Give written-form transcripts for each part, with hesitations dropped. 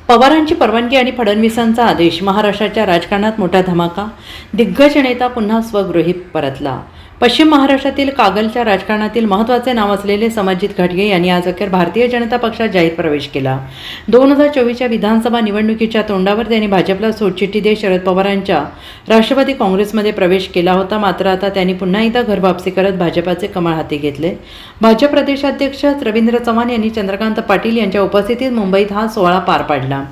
पवारांची परवानगी आणि फडणवीसांचा आदेश. महाराष्ट्राच्या राजकारणात मोठा धमाका. दिग्गज नेता पुन्हा स्वगृही परतला. पश्चिम महाराष्ट्रातील कागलच्या राजकारणातील महत्त्वाचे नाव असलेले समरजित घाटगे यांनी आज अखेर भारतीय जनता पक्षात जाहीर प्रवेश केला. 2024च्या विधानसभा निवडणुकीच्या तोंडावर त्यांनी भाजपला सोडचिठ्ठी देत शरद पवारांच्या राष्ट्रवादी काँग्रेसमध्ये प्रवेश केला होता. मात्र आता त्यांनी पुन्हा एकदा घरवापसी करत भाजपाचे कमळ हाती घेतले. भाजप प्रदेशाध्यक्ष रवींद्र चव्हाण यांनी चंद्रकांत पाटील यांच्या उपस्थितीत मुंबईत हा सोहळा पार पाडला.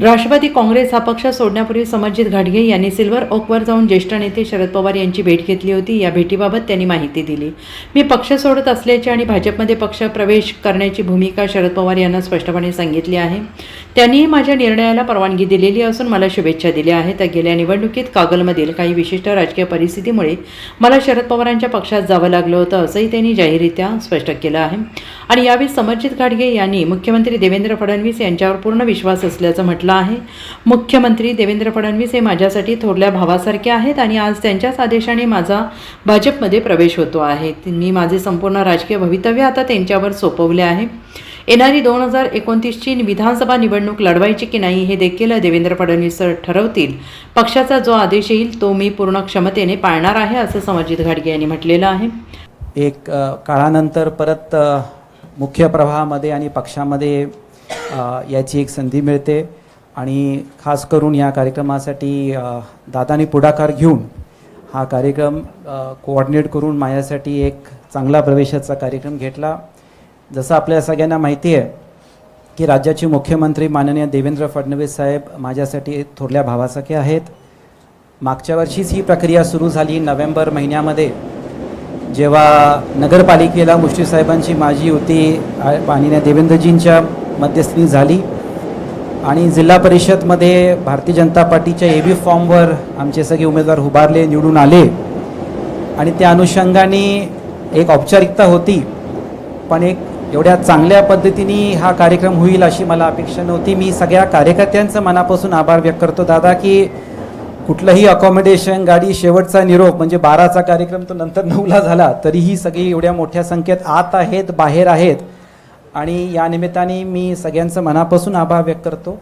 राष्ट्रवादी काँग्रेस हा पक्ष सोडण्यापूर्वी समरजित घाटगे यांनी सिल्वर ओकवर जाऊन ज्येष्ठ नेते शरद पवार यांची भेट घेतली होती. या भेटीबाबत त्यांनी माहिती दिली. मी पक्ष सोडत असल्याची आणि भाजपमध्ये पक्ष प्रवेश करण्याची भूमिका शरद पवार यांना स्पष्टपणे सांगितली आहे. त्यांनीही माझ्या निर्णयाला परवानगी दिलेली असून मला शुभेच्छा दिल्या आहेत. गेल्या निवडणुकीत कागलमधील काही विशिष्ट राजकीय परिस्थितीमुळे मला शरद पवारांच्या पक्षात जावं लागलं होतं, असंही त्यांनी जाहीररित्या स्पष्ट केलं आहे. आणि यावेळी समरजित घाटगे यांनी मुख्यमंत्री देवेंद्र फडणवीस यांच्यावर पूर्ण विश्वास असल्याचं म्हटलं आहे. मुख्यमंत्री देवेंद्र फडणवीस हे माझ्यासाठी थोरल्या भावासारखे आहेत आणि आज त्यांच्याच आदेशाने माझा भाजपमध्ये प्रवेश होतो आहे. मी माझे संपूर्ण राजकीय भवितव्य आता त्यांच्यावर सोपवले आहे. येणारी 2029ची विधानसभा निवडणूक लढवायची की नाही हे देखील देवेंद्र फडणवीस ठरवतील. पक्षाचा जो आदेश येईल तो मी पूर्ण क्षमतेने पाळणार आहे, असं समरजित घाटगे यांनी म्हटलेलं आहे. एक काळानंतर परत मुख्य प्रवाहामध्ये आणि पक्षामध्ये याची एक संधी मिळते आणि खास करून या कार्यक्रमासाठी दादांनी पुढाकार घेऊन हा कार्यक्रम कोऑर्डिनेट करून माझ्यासाठी एक चांगला प्रवेशाचा कार्यक्रम घेतला. जसं आपल्या सगळ्यांना माहिती आहे की राज्याचे मुख्यमंत्री माननीय देवेंद्र फडणवीस साहेब माझ्यासाठी थोरल्या भावासारखे आहेत. मागच्या वर्षीच ही प्रक्रिया सुरू झाली. नोव्हेंबर महिन्यामध्ये जेव्हा नगरपालिकेला मुश्रीफ साहेबांची माझी युती माननीय देवेंद्रजींच्या मध्यस्थीने झाली आणि जिल्हा परिषदमध्ये भारतीय जनता पार्टीच्या AB फॉर्मवर आमचे सगळे उमेदवार उभारले, निवडून आले आणि त्या अनुषंगाने एक औपचारिकता होती. पण एक एवढ्या चांगल्या पद्धतीने हा कार्यक्रम होईल अशी मला अपेक्षा नव्हती. मी सगळ्या कार्यकर्त्यांचं मनापासून आभार व्यक्त करतो दादा की कुठलंही अकॉमोडेशन, गाडी, शेवटचा निरोप म्हणजे 12चा कार्यक्रम तो नंतर 9ला झाला, तरीही सगळी एवढ्या मोठ्या संख्येत आत आहेत, बाहेर आहेत आणि या निमित्ताने मी सगळ्यांचं मनापासून आभार व्यक्त करतो.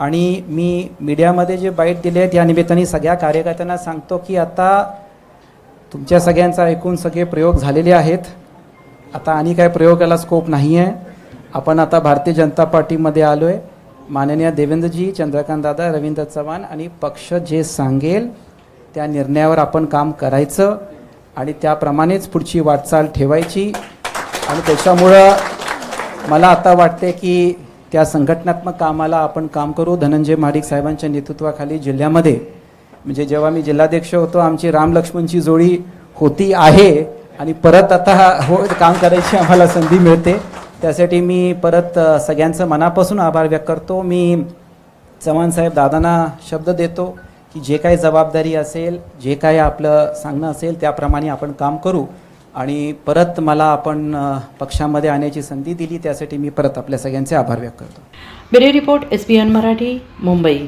आणि मी मीडियामध्ये जे बाईट दिले आहेत या निमित्ताने सगळ्या कार्यकर्त्यांना सांगतो की आता तुमच्या सगळ्यांचा ऐकून सगळे प्रयोग झालेले आहेत. आता आणि काय प्रयोगाला स्कोप नाही आहे. आपण आता भारतीय जनता पार्टीमध्ये आलो आहे. माननीय देवेंद्रजी, चंद्रकांत दादा, रवींद्र चव्हाण आणि पक्ष जे सांगेल त्या निर्णयावर आपण काम करायचं आणि त्याप्रमाणेच पुढची वाटचाल ठेवायची. आणि त्याच्यामुळं मला आता वाटते की त्या संघटनात्मक कामाला आपण काम करू. धनंजय महाडिक साहेबांच्या नेतृत्वाखाली जिल्ह्यामध्ये म्हणजे जेव्हा मी जिल्हाध्यक्ष होतो आमची राम लक्ष्मणची जोडी होती आहे आणि परत आता काम करायची आम्हाला संधी मिळते. त्यासाठी मी परत सगळ्यांचं मनापासून आभार व्यक्त करतो. मी चव्हाण साहेब दादांना शब्द देतो की जे काही जबाबदारी असेल, जे काही आपलं सांगणं असेल त्याप्रमाणे आपण काम करू आणि परत मला आपण पक्षामध्ये आणण्याची संधी दिली त्यासाठी मी परत आपल्या सगळ्यांचे आभार व्यक्त करतो. Bureau report SBN Marathi, Mumbai.